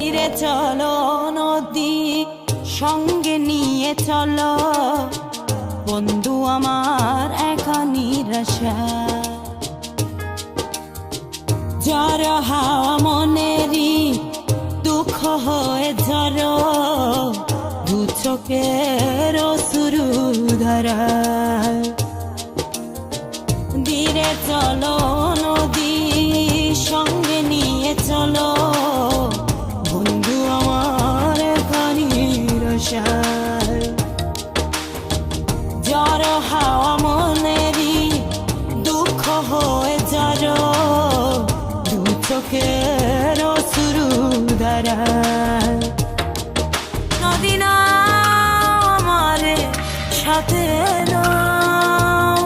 তীরে চলো নদী সঙ্গে নিয়ে চলো বন্ধু আমার একা নিরাশা ঝড় হাওয়া মনেরই দুঃখ হয়ে ঝড় দু চোখের অশ্রু ধারা ধীরে চলো নদী সঙ্গে নিয়ে চলো বন্ধু আমার একা নিরাশা ঝড় হাওয়া মনেরই দুঃখ হয়ে ঝড় দু চোখের অশ্রু ধারা নদী না আমারে সাথে নাও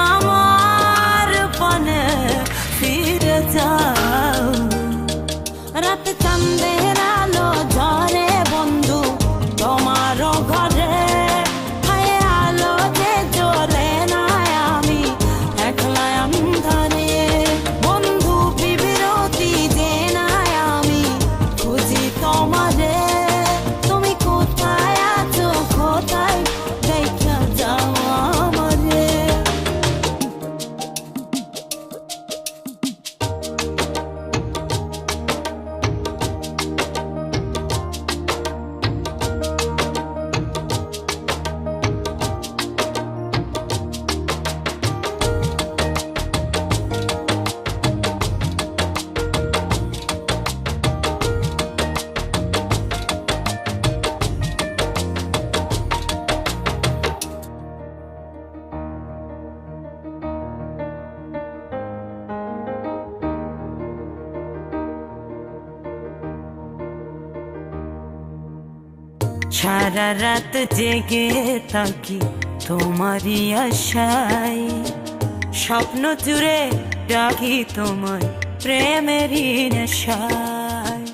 আমার পানে ফিরে যাও রাত চাঁদের আলো ঝরে বন্ধু তোমার ঘরে হায় আলো যে জ্বলে না আমি একলা ধরে বন্ধু বিবিরতি যে না আমি খুঁজি তোমারে তুমি কোথায় আছো কোথায় দেখা যাও আমারে সারা রাত জেগে থাকি তোমারই আশায় স্বপ্ন জুড়ে ডাকি তোমার প্রেমেরই নেশায়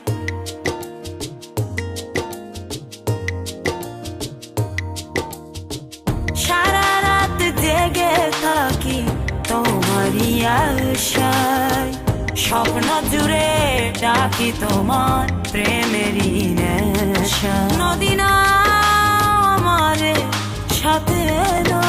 সারা রাত জেগে থাকি তোমারই আশায় স্বপ্ন জুড়ে ডাকি তোমার প্রেমেরই নেশা নদী না আমারে সাথে না